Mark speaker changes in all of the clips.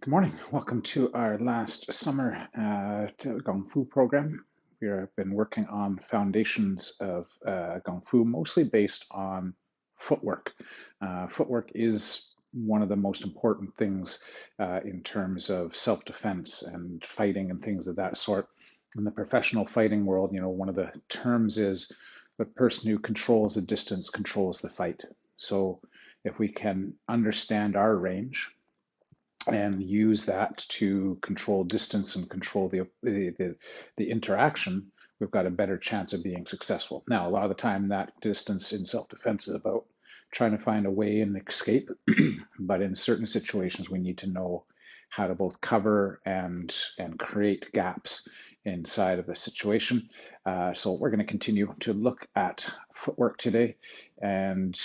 Speaker 1: Good morning. Welcome to our last summer Gong Fu program. We've been working on foundations of Gong Fu, mostly based on footwork. Footwork is one of the most important things in terms of self-defense and fighting and things of that sort. In the professional fighting world, one of the terms is the person who controls the distance controls the fight. So if we can understand our range and use that to control distance and control the interaction, we've got a better chance of being successful. Now, a lot of the time, that distance in self-defense is about trying to find a way and escape, but in certain situations, we need to know how to both cover and create gaps inside of the situation. So we're going to continue to look at footwork today and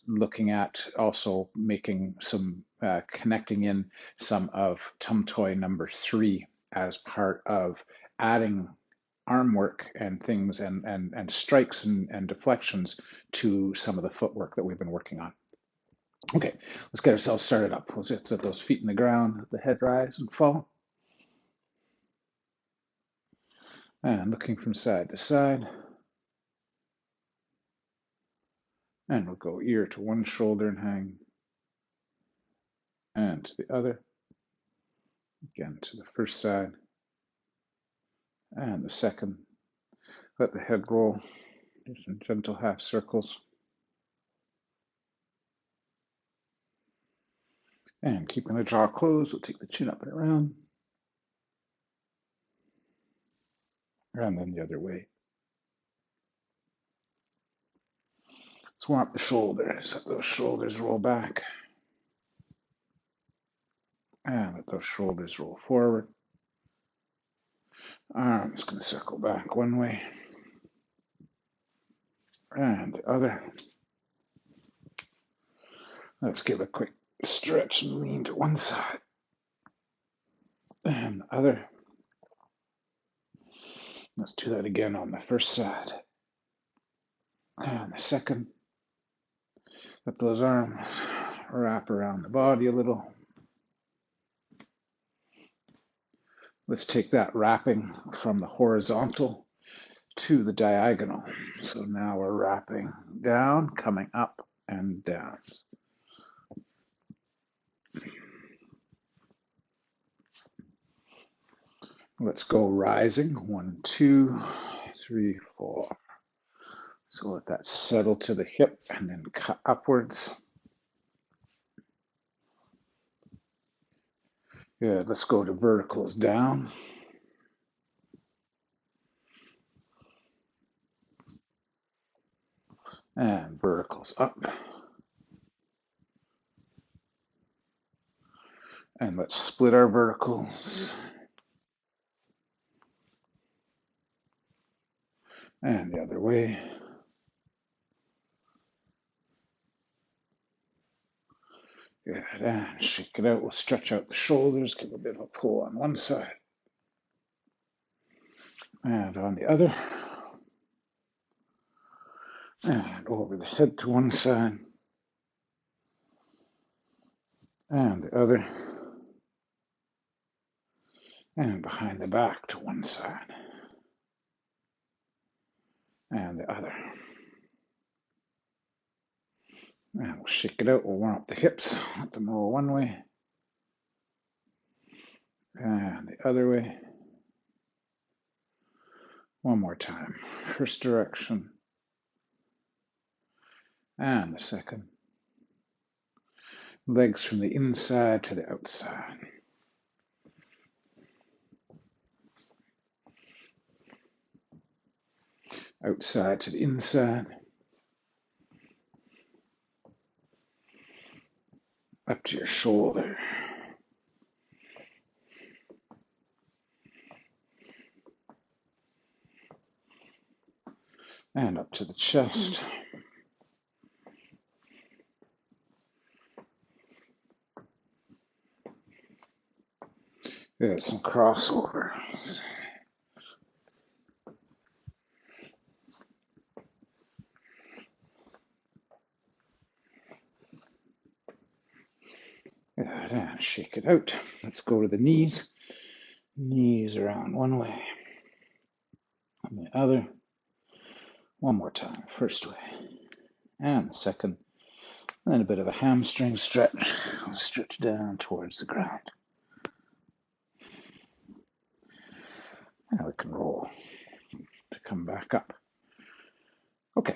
Speaker 1: looking at also making some connecting in some of Tum Toy number 3 as part of adding arm work and things and strikes and deflections to some of the footwork that we've been working on. Okay, let's get ourselves started up. Let's just set those feet in the ground, let the head rise and fall. And looking from side to side. And we'll go ear to one shoulder and hang. And to the other. Again, to the first side. And the second. Let the head roll. Do some gentle half circles. And keeping the jaw closed, we'll take the chin up and around. And then the other way. Let's warm up the shoulders. Let those shoulders roll back. And let those shoulders roll forward. Arms can circle back one way. And the other. Let's give a quick stretch and lean to one side. And the other. Let's do that again on the first side. And the second. Let those arms wrap around the body a little. Let's take that wrapping from the horizontal to the diagonal. So now we're wrapping down, coming up and down. Let's go rising. 1, 2, 3, 4. So let that settle to the hip and then cut upwards. Good. Let's go to verticals down. And verticals up. And let's split our verticals. And the other way. Good. And shake it out. We'll stretch out the shoulders, give a bit of a pull on one side. And on the other. And over the head to one side. And the other. And behind the back to one side. And the other. And we'll shake it out. We'll warm up the hips. Let them roll one way. And the other way. One more time. First direction. And the second. Legs from the inside to the outside. Outside to the inside. Up to your shoulder. And up to the chest. Good, some crossovers. Good, and shake it out. Let's go to the knees. Knees around one way and the other. One more time, first way and the second. And then a bit of a hamstring stretch. We'll stretch down towards the ground. Now we can roll to come back up. Okay,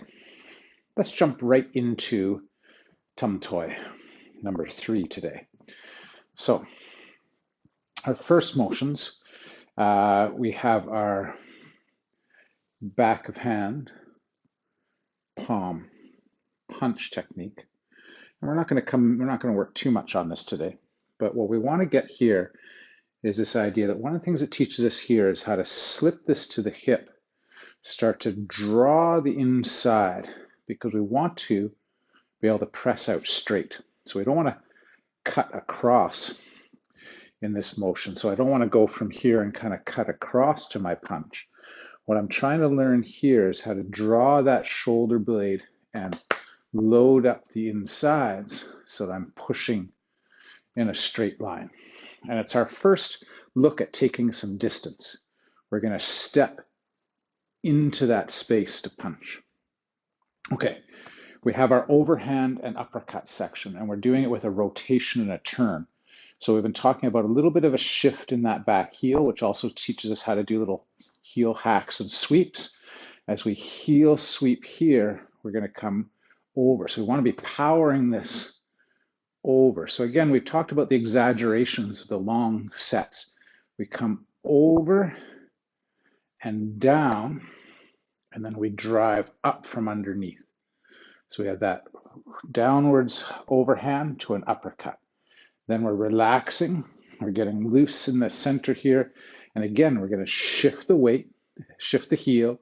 Speaker 1: let's jump right into Tum Toi, number 3 today. So our first motions, we have our back of hand, palm, punch technique. And we're not going to work too much on this today, but what we want to get here is this idea that one of the things it teaches us here is how to slip this to the hip, start to draw the inside, because we want to be able to press out straight. So we don't want to cut across in this motion. So I don't want to go from here and kind of cut across to my punch. What I'm trying to learn here is how to draw that shoulder blade and load up the insides so that I'm pushing in a straight line. And it's our first look at taking some distance. We're going to step into that space to punch. Okay, we have our overhand and uppercut section, and we're doing it with a rotation and a turn. So we've been talking about a little bit of a shift in that back heel, which also teaches us how to do little heel hacks and sweeps. As we heel sweep here, we're going to come over. So we want to be powering this over. So again, we've talked about the exaggerations of the long sets. We come over and down, and then we drive up from underneath. So we have that downwards overhand to an uppercut. Then we're relaxing. We're getting loose in the center here. And again, we're going to shift the weight, shift the heel.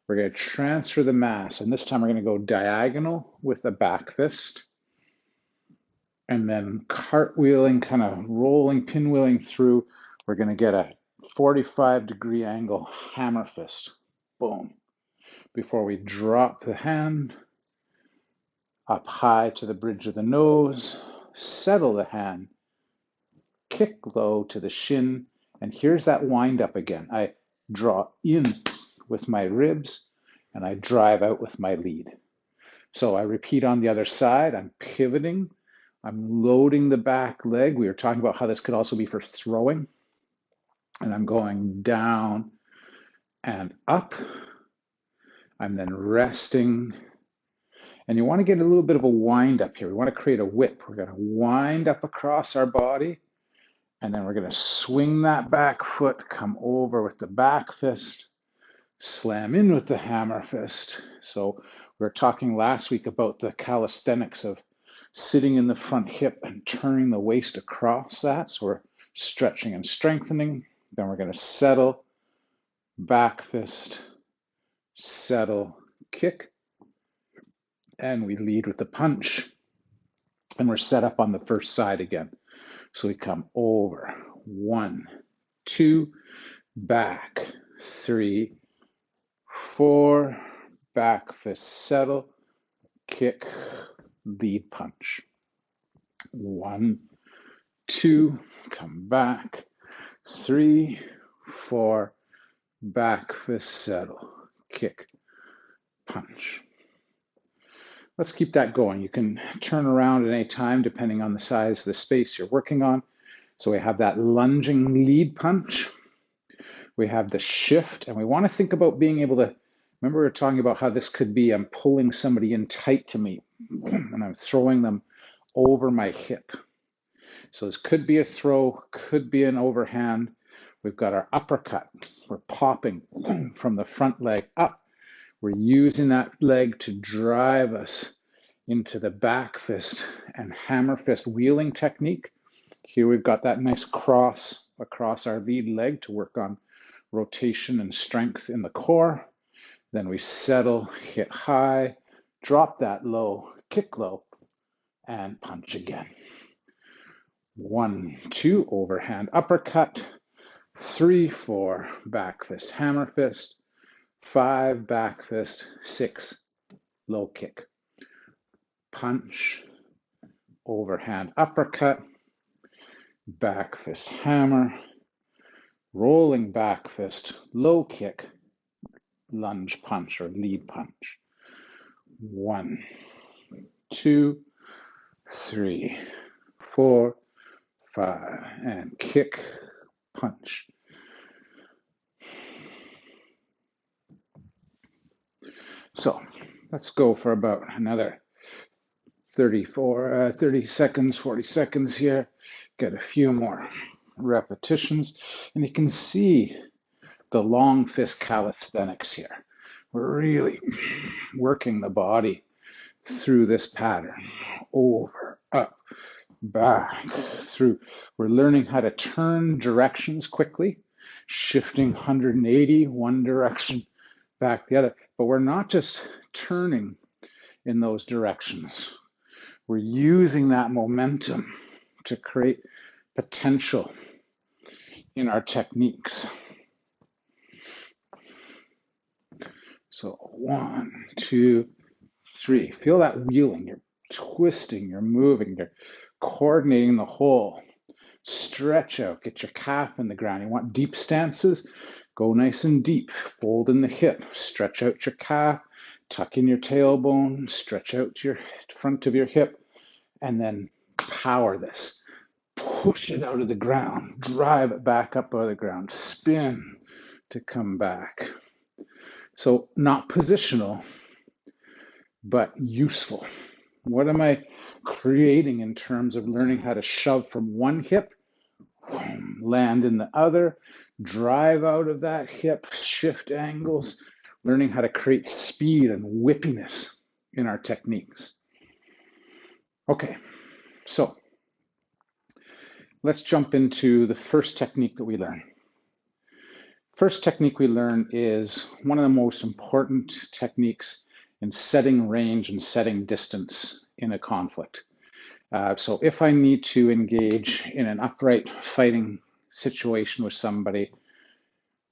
Speaker 1: We're going to transfer the mass. And this time we're going to go diagonal with the back fist. And then cartwheeling, kind of rolling, pinwheeling through. We're going to get a 45-degree angle hammer fist. Boom. Before we drop the hand up high to the bridge of the nose, settle the hand, kick low to the shin, and here's that wind up again. I draw in with my ribs and I drive out with my lead. So I repeat on the other side. I'm pivoting. I'm loading the back leg. We were talking about how this could also be for throwing. And I'm going down and up. I'm then resting. And you want to get a little bit of a wind up here. We want to create a whip. We're going to wind up across our body. And then we're going to swing that back foot, come over with the back fist, slam in with the hammer fist. So we were talking last week about the calisthenics of sitting in the front hip and turning the waist across that. So we're stretching and strengthening. Then we're going to settle, back fist, settle, kick. And we lead with the punch. And we're set up on the first side again. So we come over, 1, 2, back, 3, 4, back fist, settle, kick, lead punch. 1, 2, come back, 3, 4, back fist, settle, kick, punch. Let's keep that going. You can turn around at any time depending on the size of the space you're working on. So we have that lunging lead punch. We have the shift, and we want to think about being able to, remember we were talking about how this could be, I'm pulling somebody in tight to me and I'm throwing them over my hip. So this could be a throw, could be an overhand. We've got our uppercut. We're popping from the front leg up. We're using that leg to drive us into the back fist and hammer fist wheeling technique. Here we've got that nice cross across our lead leg to work on rotation and strength in the core. Then we settle, hit high, drop that low, kick low, and punch again. 1, 2, overhand uppercut. 3, 4, back fist, hammer fist. 5, back fist. 6, low kick. Punch, overhand uppercut. back fist hammer, rolling back fist, low kick, lunge punch or lead punch. 1, 2, 3, 4, 5, and kick, punch. So let's go for about another 30 seconds, 40 seconds here. Get a few more repetitions. And you can see the long fist calisthenics here. We're really working the body through this pattern. Over, up, back, through. We're learning how to turn directions quickly, shifting 180, one direction, back the other. But we're not just turning in those directions. We're using that momentum to create potential in our techniques. So 1, 2, 3. Feel that wheeling. You're twisting, you're moving, you're coordinating the whole. Stretch out, get your calf in the ground. You want deep stances? Go nice and deep. Fold in the hip, stretch out your calf, tuck in your tailbone, stretch out your front of your hip, and then power this. Push it out of the ground, drive it back up out of the ground, spin to come back. So not positional, but useful. What am I creating in terms of learning how to shove from one hip, land in the other, drive out of that hip, shift angles, learning how to create speed and whippiness in our techniques. Okay, so let's jump into the first technique that we learn. First technique we learn is one of the most important techniques in setting range and setting distance in a conflict. So if I need to engage in an upright fighting situation with somebody,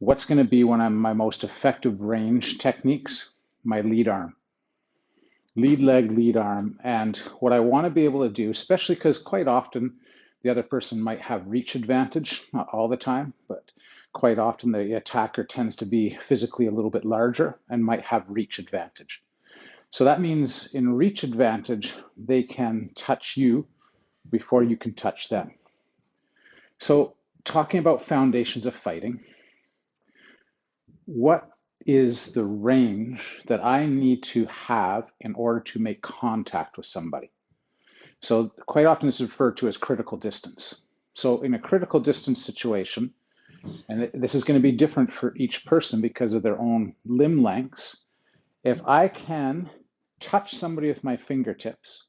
Speaker 1: what's going to be one of my most effective range techniques? My lead arm. Lead leg, lead arm. And what I want to be able to do, especially because quite often the other person might have reach advantage, not all the time, but quite often the attacker tends to be physically a little bit larger and might have reach advantage. So that means in reach advantage, they can touch you before you can touch them. So talking about foundations of fighting, what is the range that I need to have in order to make contact with somebody? So quite often this is referred to as critical distance. So in a critical distance situation, and this is going to be different for each person because of their own limb lengths, if I can touch somebody with my fingertips,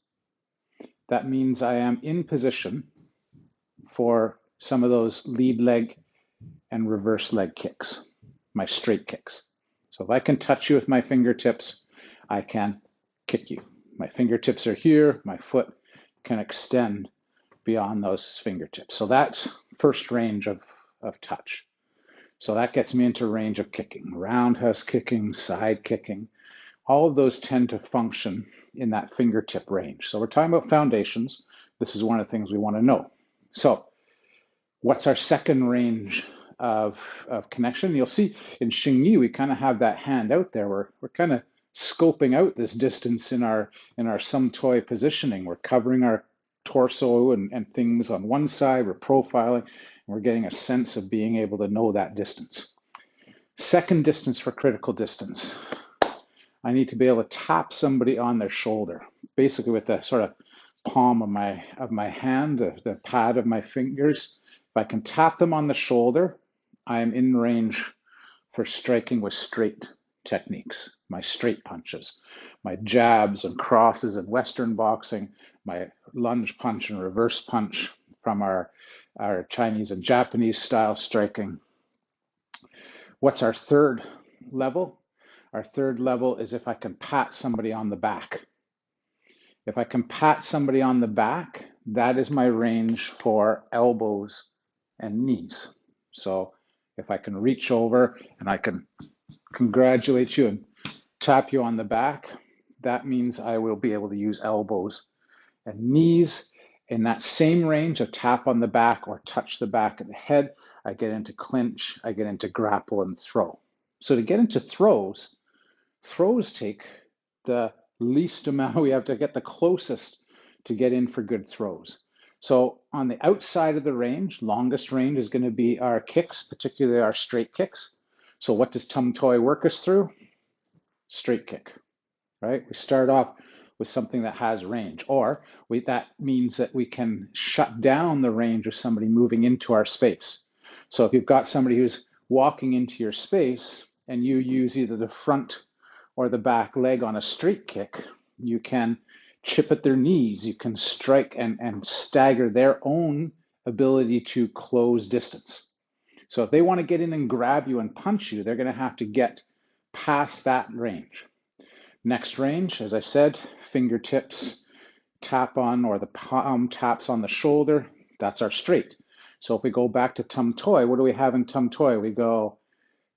Speaker 1: that means I am in position for some of those lead leg and reverse leg kicks, my straight kicks. So if I can touch you with my fingertips, I can kick you. My fingertips are here, my foot can extend beyond those fingertips. So that's first range of touch. So that gets me into range of kicking, roundhouse kicking, side kicking. All of those tend to function in that fingertip range. So we're talking about foundations. This is one of the things we want to know. So what's our second range of connection? You'll see in Xingyi, we kind of have that hand out there. We're kind of scoping out this distance in our sum-toi positioning. We're covering our torso and things on one side. We're profiling. And we're getting a sense of being able to know that distance. Second distance for critical distance. I need to be able to tap somebody on their shoulder, basically with the sort of palm of my hand, the pad of my fingers. If I can tap them on the shoulder, I am in range for striking with straight techniques, my straight punches, my jabs and crosses in Western boxing, my lunge punch and reverse punch from our Chinese and Japanese style striking. What's our third level? Our third level is if I can pat somebody on the back. If I can pat somebody on the back, that is my range for elbows and knees. So if I can reach over and I can congratulate you and tap you on the back, that means I will be able to use elbows and knees. In that same range of tap on the back or touch the back of the head, I get into clinch, I get into grapple and throw. So to get into throws take the least amount, we have to get the closest to get in for good throws. So on the outside of the range, longest range is going to be our kicks, particularly our straight kicks. So what does Tum Toy work us through? Straight kick, right? We start off with something that has range, or that means that we can shut down the range of somebody moving into our space. So if you've got somebody who's walking into your space and you use either the front or the back leg on a straight kick, you can chip at their knees, you can strike and stagger their own ability to close distance. So if they want to get in and grab you and punch you, they're going to have to get past that range. Next range, as I said, fingertips tap on, or the palm taps on the shoulder. That's our straight. So if we go back to Tum Toy, what do we have in Tum Toy? We go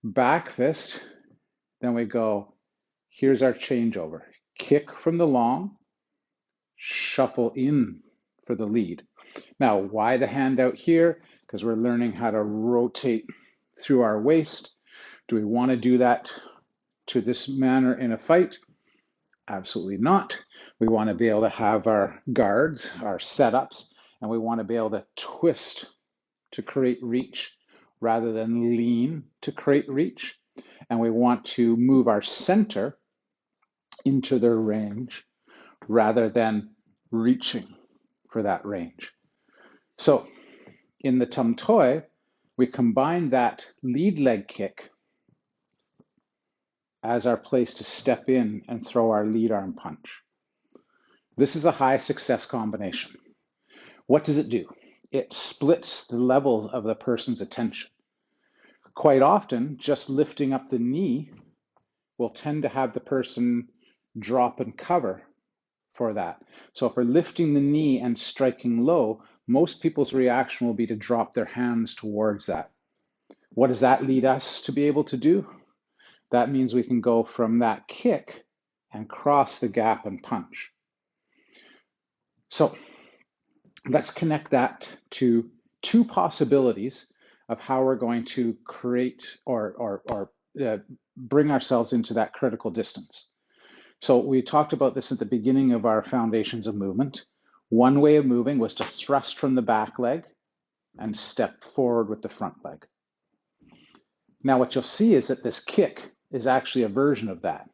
Speaker 1: back fist, then we go, here's our changeover. Kick from the long, shuffle in for the lead. Now, why the hand out here? Because we're learning how to rotate through our waist. Do we want to do that to this manner in a fight? Absolutely not. We want to be able to have our guards, our setups, and we want to be able to twist to create reach rather than lean to create reach. And we want to move our center into their range rather than reaching for that range. So in the Tum Toy, we combine that lead leg kick as our place to step in and throw our lead arm punch. This is a high success combination. What does it do? It splits the levels of the person's attention. Quite often, just lifting up the knee will tend to have the person drop and cover for that. So if we're lifting the knee and striking low, most people's reaction will be to drop their hands towards that. What does that lead us to be able to do? That means we can go from that kick and cross the gap and punch. So let's connect that to two possibilities of how we're going to create or bring ourselves into that critical distance. So we talked about this at the beginning of our foundations of movement. One way of moving was to thrust from the back leg and step forward with the front leg. Now what you'll see is that this kick is actually a version of that.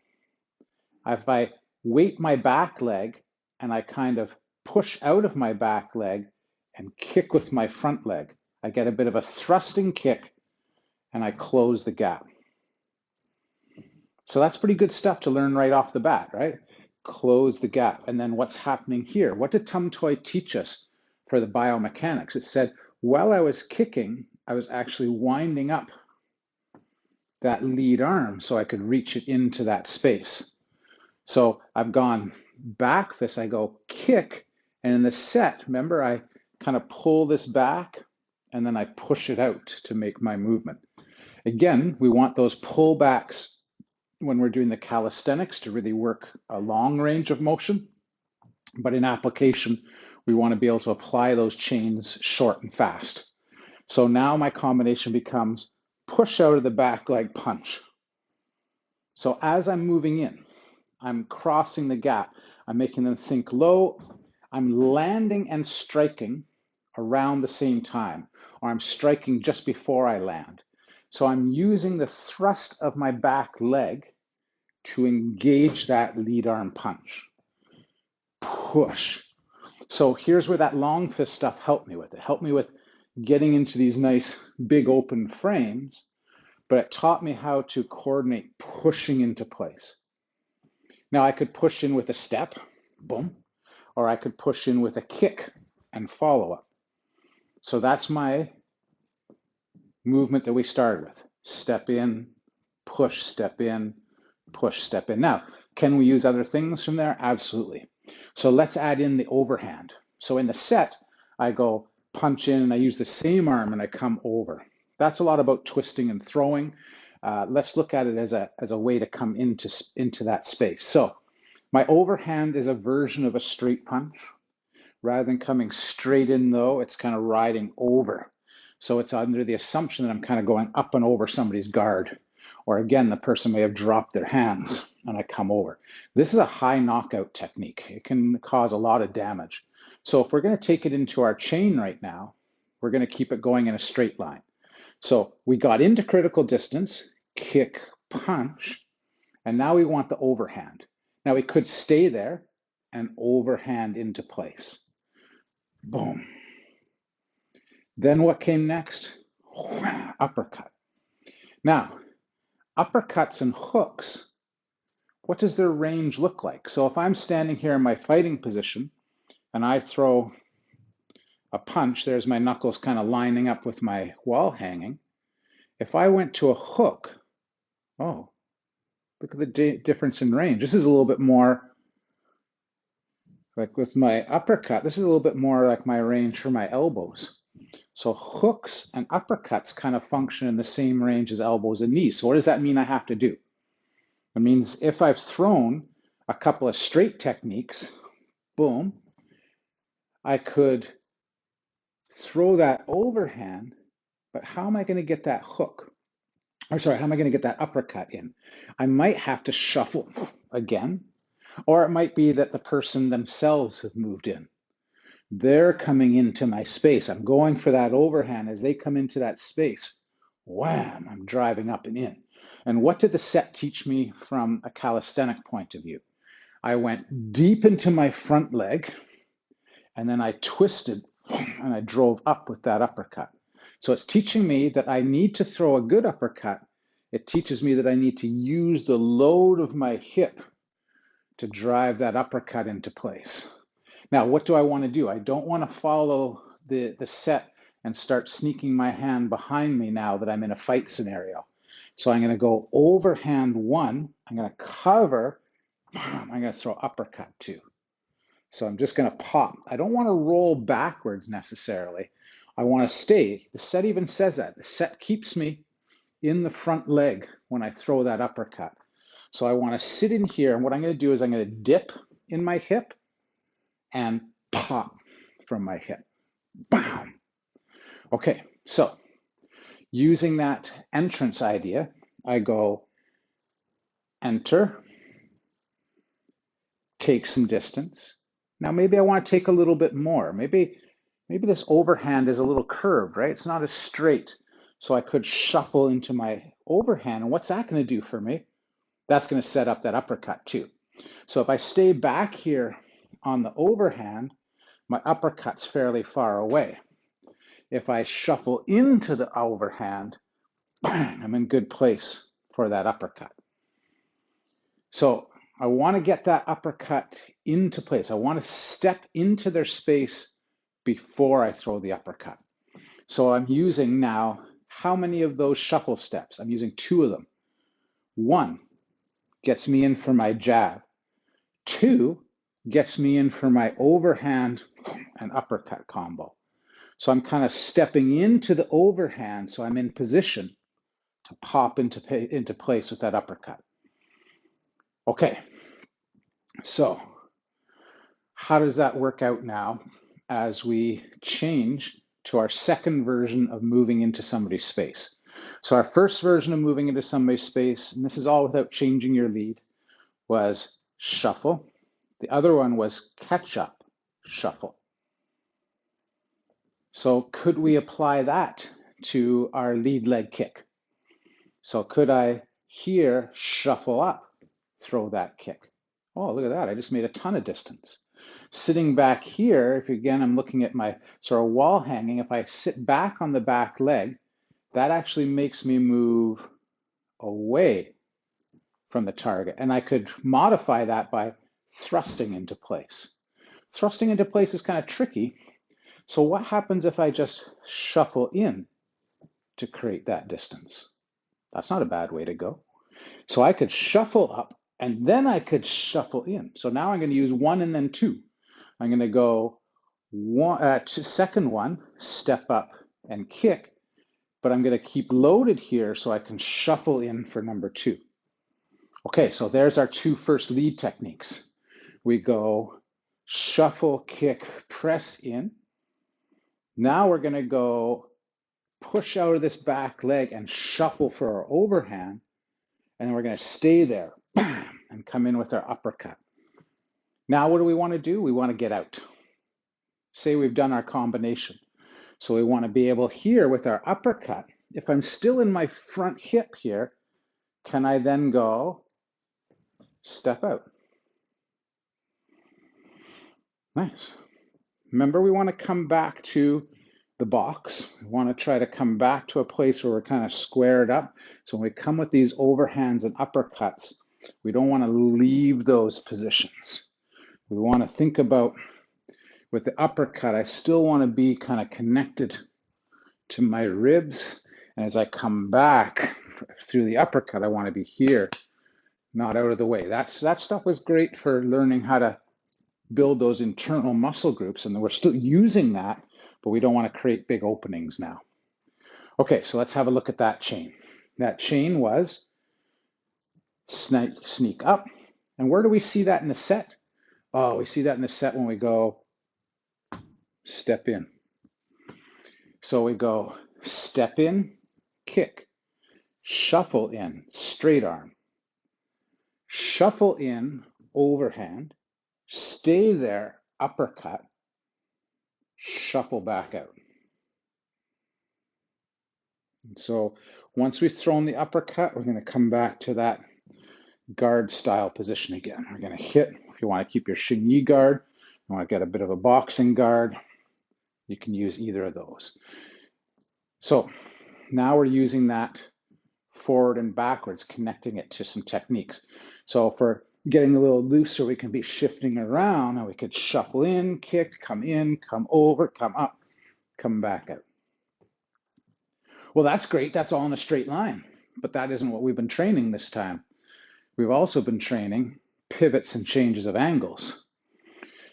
Speaker 1: If I weight my back leg and I kind of push out of my back leg and kick with my front leg, I get a bit of a thrusting kick and I close the gap. So that's pretty good stuff to learn right off the bat, right? Close the gap. And then what's happening here? What did Tum Toy teach us for the biomechanics? It said, while I was kicking, I was actually winding up that lead arm so I could reach it into that space. So I've gone back fist, I go kick, and in the set, remember, I kind of pull this back and then I push it out to make my movement. Again, we want those pullbacks when we're doing the calisthenics to really work a long range of motion. But in application, we want to be able to apply those chains short and fast. So now my combination becomes push out of the back leg punch. So as I'm moving in, I'm crossing the gap. I'm making them think low. I'm landing and striking around the same time, or I'm striking just before I land. So I'm using the thrust of my back leg to engage that lead arm punch. Push. So here's where that long fist stuff helped me with. It helped me with getting into these nice big open frames, but it taught me how to coordinate pushing into place. Now I could push in with a step, boom, or I could push in with a kick and follow up. So that's my movement that we started with. Step in, push, step in, push, step in. Now, can we use other things from there? Absolutely. So let's add in the overhand. So in the set, I go punch in and I use the same arm and I come over. That's a lot about twisting and throwing. Let's look at it as a way to come into that space. So my overhand is a version of a straight punch. Rather than coming straight in though, it's kind of riding over. So it's under the assumption that I'm kind of going up and over somebody's guard. Or again, the person may have dropped their hands and I come over. This is a high knockout technique. It can cause a lot of damage. So if we're going to take it into our chain right now, we're going to keep it going in a straight line. So we got into critical distance, kick, punch, and now we want the overhand. Now we could stay there and overhand into place. Boom. Then what came next? Uppercut. Now, uppercuts and hooks, what does their range look like? So if I'm standing here in my fighting position and I throw a punch, there's my knuckles kind of lining up with my wall hanging. If I went to a hook, oh, look at the difference in range. This is a little bit more like with my uppercut, this is a little bit more like my range for my elbows. So hooks and uppercuts kind of function in the same range as elbows and knees. So what does that mean I have to do? It means if I've thrown a couple of straight techniques, boom, I could throw that overhand, but how am I going to get that hook? Or sorry, how am I going to get that uppercut in? I might have to shuffle again, or it might be that the person themselves have moved in. They're coming into my space. I'm going for that overhand. As they come into that space, wham, I'm driving up and in. And what did the set teach me from a calisthenic point of view? I went deep into my front leg, and then I twisted and I drove up with that uppercut. So it's teaching me that I need to throw a good uppercut. It teaches me that I need to use the load of my hip to drive that uppercut into place. Now, what do I want to do? I don't want to follow the set and start sneaking my hand behind me now that I'm in a fight scenario. So I'm going to go overhand one. I'm going to cover. I'm going to throw uppercut two. So I'm just going to pop. I don't want to roll backwards necessarily. I want to stay. The set even says that. The set keeps me in the front leg when I throw that uppercut. So I want to sit in here, and what I'm going to do is I'm going to dip in my hip and pop from my hip. Bam! Okay, so using that entrance idea, I go enter, take some distance. Now maybe I want to take a little bit more. Maybe this overhand is a little curved, right? It's not as straight. So I could shuffle into my overhand. And what's that going to do for me? That's going to set up that uppercut too. So if I stay back here on the overhand, my uppercut's fairly far away. If I shuffle into the overhand, bang, I'm in good place for that uppercut. So I want to get that uppercut into place. I want to step into their space before I throw the uppercut. So I'm using now, how many of those shuffle steps? I'm using 2 of them. 1 gets me in for my jab. 2 gets me in for my overhand and uppercut combo. So I'm kind of stepping into the overhand, so I'm in position to pop into place with that uppercut. Okay, so how does that work out now as we change to our second version of moving into somebody's space? So our first version of moving into somebody's space, and this is all without changing your lead, was shuffle. The other one was catch up, shuffle. So could we apply that to our lead leg kick? So could I here shuffle up, throw that kick? Oh, look at that. I just made a ton of distance. Sitting back here, if again, I'm looking at my sort of wall hanging, if I sit back on the back leg, that actually makes me move away from the target. And I could modify that by thrusting into place. Thrusting into place is kind of tricky. So what happens if I just shuffle in to create that distance? That's not a bad way to go. So I could shuffle up and then I could shuffle in. So now I'm going to use 1 and then 2. I'm going to go second one, step up and kick, but I'm going to keep loaded here so I can shuffle in for number 2. Okay, so there's our 2 first lead techniques. We go shuffle, kick, press in. Now we're going to go push out of this back leg and shuffle for our overhand. And then we're going to stay there and come in with our uppercut. Now what do we want to do? We want to get out. Say we've done our combination. So we want to be able here with our uppercut. If I'm still in my front hip here, can I then go step out? Nice. Remember, we want to come back to the box. We want to try to come back to a place where we're kind of squared up. So when we come with these overhands and uppercuts, we don't want to leave those positions. We want to think about, with the uppercut, I still want to be kind of connected to my ribs. And as I come back through the uppercut, I want to be here, not out of the way. That stuff was great for learning how to build those internal muscle groups, and we're still using that, but we don't want to create big openings now. Okay, so let's have a look at that chain. That chain was sneak up. And where do we see that in the set? Oh, we see that in the set when we go step in. So we go step in, kick, shuffle in, straight arm, shuffle in, overhand, stay there, uppercut, shuffle back out. And so once we've thrown the uppercut, we're going to come back to that guard style position again. We're going to hit. If you want to keep your Xingyi guard, you want to get a bit of a boxing guard, you can use either of those. So now we're using that forward and backwards, connecting it to some techniques. So for getting a little looser, we can be shifting around, and we could shuffle in, come over, come up, come back out. Well, that's great. That's all in a straight line, but that isn't what we've been training this time. We've also been training pivots and changes of angles.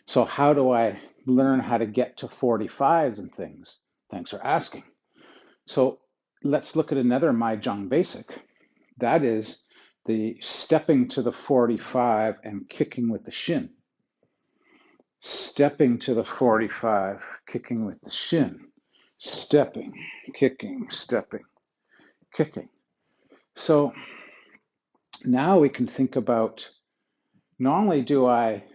Speaker 1: So how do I learn how to get to 45s and things? Thanks for asking. So let's look at another Mahjong basic. That is the stepping to the 45 and kicking with the shin. Stepping to the 45, kicking with the shin. Stepping, kicking, stepping, kicking. So now we can think about, not only do I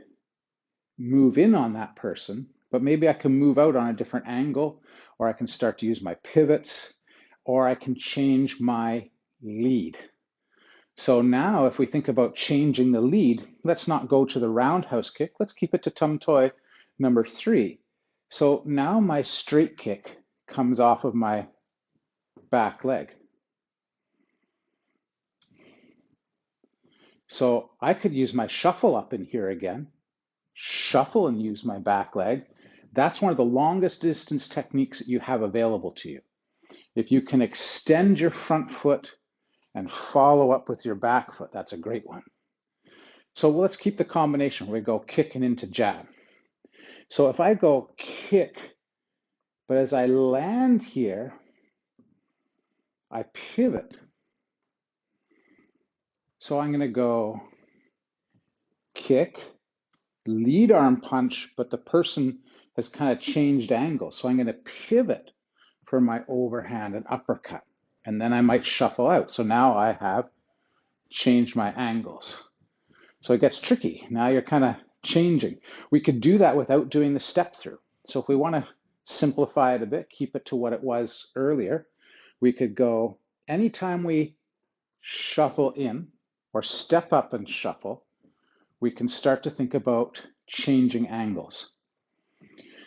Speaker 1: move in on that person, but maybe I can move out on a different angle, or I can start to use my pivots, or I can change my lead. So now if we think about changing the lead, let's not go to the roundhouse kick. Let's keep it to Tum Toi number 3. So now my straight kick comes off of my back leg. So I could use my shuffle up in here again, shuffle and use my back leg. That's one of the longest distance techniques that you have available to you. If you can extend your front foot and follow up with your back foot, that's a great one. So let's keep the combination where we go kicking into jab. So if I go kick, but as I land here, I pivot. So I'm going to go kick, lead arm punch, but the person has kind of changed angles. So I'm going to pivot for my overhand and uppercut. And then I might shuffle out. So now I have changed my angles. So it gets tricky. Now you're kind of changing. We could do that without doing the step through. So if we want to simplify it a bit, keep it to what it was earlier, we could go, anytime we shuffle in or step up and shuffle, we can start to think about changing angles.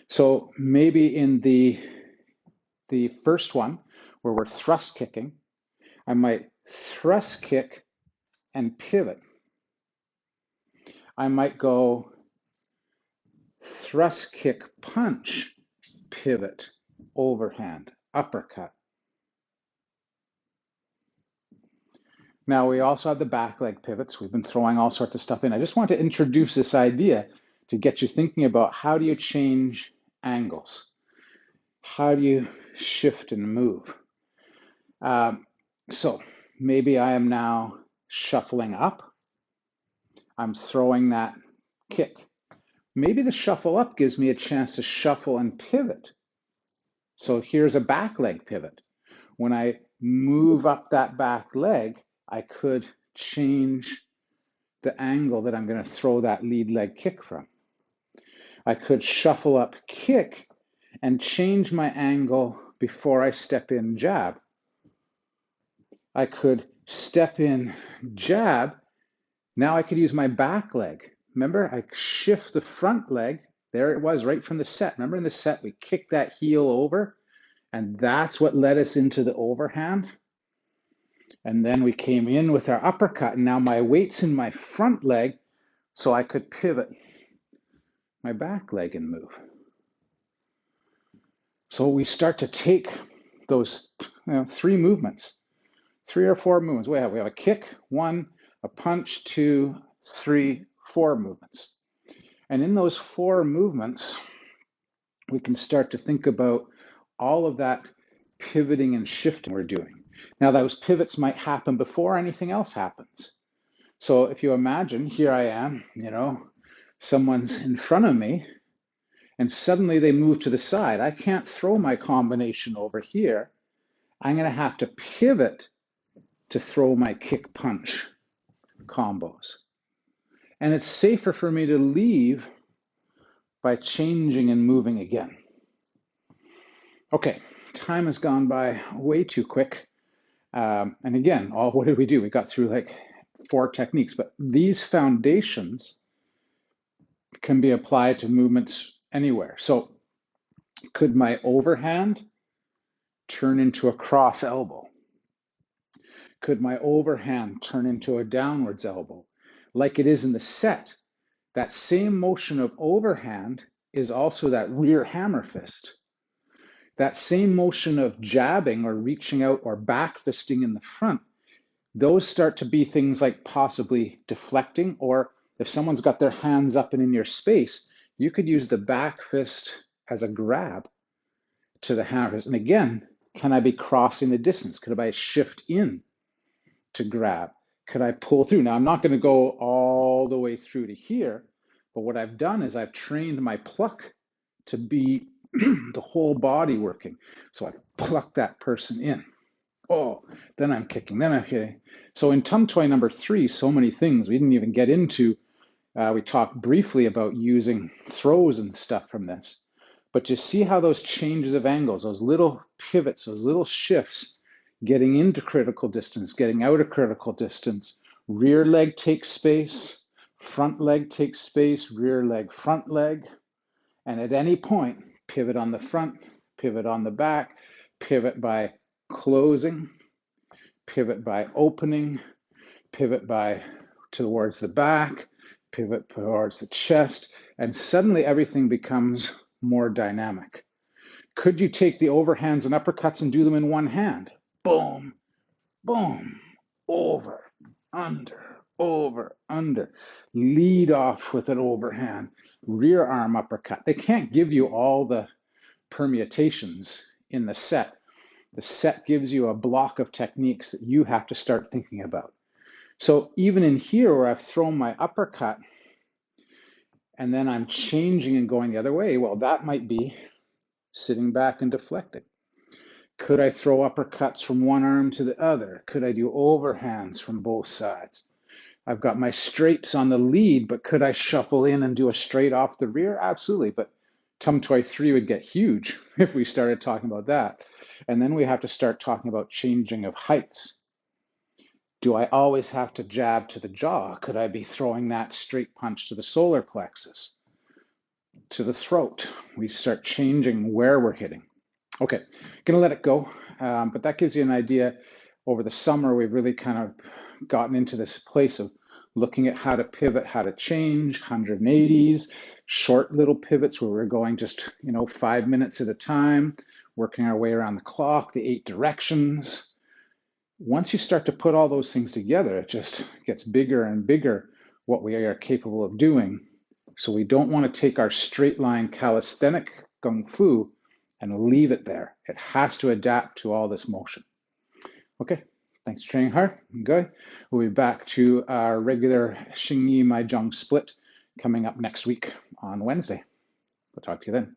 Speaker 1: So maybe in the first one, where we're thrust kicking, I might thrust kick and pivot. I might go thrust kick punch, pivot, overhand, uppercut. Now we also have the back leg pivots. We've been throwing all sorts of stuff in. I just want to introduce this idea to get you thinking about, how do you change angles? How do you shift and move? So maybe I am now shuffling up. I'm throwing that kick. Maybe the shuffle up gives me a chance to shuffle and pivot. So here's a back leg pivot. When I move up that back leg, I could change the angle that I'm going to throw that lead leg kick from. I could shuffle up kick and change my angle before I step in jab. I could step in jab. Now I could use my back leg. Remember, I shift the front leg. There it was right from the set. Remember in the set, we kicked that heel over, and that's what led us into the overhand. And then we came in with our uppercut, and now my weight's in my front leg, so I could pivot my back leg and move. So we start to take those 3 movements, 3 or 4 movements. We have a kick, 1, a punch, 2, 3, 4 movements. And in those 4 movements, we can start to think about all of that pivoting and shifting we're doing. Now, those pivots might happen before anything else happens. So if you imagine, here I am, someone's in front of me, and suddenly they move to the side. I can't throw my combination over here. I'm going to have to pivot to throw my kick punch combos. And it's safer for me to leave by changing and moving again. Okay, time has gone by way too quick. And again, what did we do? We got through like 4 techniques, but these foundations can be applied to movements anywhere. So could my overhand turn into a cross elbow? Could my overhand turn into a downwards elbow? Like it is in the set, that same motion of overhand is also that rear hammer fist. That same motion of jabbing or reaching out or back fisting in the front, those start to be things like possibly deflecting, or if someone's got their hands up and in your space, you could use the back fist as a grab to the hammer fist. And again, can I be crossing the distance? Could I shift in to grab? Could I pull through? Now, I'm not going to go all the way through to here, but what I've done is I've trained my pluck to be the whole body working. So I pluck that person in. Oh, then I'm kicking, then I'm hitting. So in tum toy number 3, so many things we didn't even get into. We talked briefly about using throws and stuff from this. But you see how those changes of angles, those little pivots, those little shifts, getting into critical distance, getting out of critical distance, rear leg takes space, front leg takes space, rear leg, front leg. And at any point, pivot on the front, pivot on the back, pivot by closing, pivot by opening, pivot by towards the back, pivot towards the chest, and suddenly everything becomes more dynamic. Could you take the overhands and uppercuts and do them in one hand? Boom, boom, over, under. Lead off with an overhand, rear arm uppercut. They can't give you all the permutations in the set. The set gives you a block of techniques that you have to start thinking about. So even in here where I've thrown my uppercut and then I'm changing and going the other way, well, that might be sitting back and deflecting. Could I throw uppercuts from one arm to the other? Could I do overhands from both sides? I've got my straights on the lead, but could I shuffle in and do a straight off the rear? Absolutely, but tum toy 3 would get huge if we started talking about that. And then we have to start talking about changing of heights. Do I always have to jab to the jaw? Could I be throwing that straight punch to the solar plexus, to the throat? We start changing where we're hitting. Okay, gonna let it go, but that gives you an idea. Over the summer, we've really kind of gotten into this place of looking at how to pivot, how to change, 180s, short little pivots where we're going just 5 minutes at a time, working our way around the clock, the 8 directions. Once you start to put all those things together, it just gets bigger and bigger what we are capable of doing. So we don't want to take our straight line calisthenic Kung Fu and leave it there. It has to adapt to all this motion. Okay, thanks for training hard. Good. We'll be back to our regular Xingyi Mahjong split coming up next week on Wednesday. We'll talk to you then.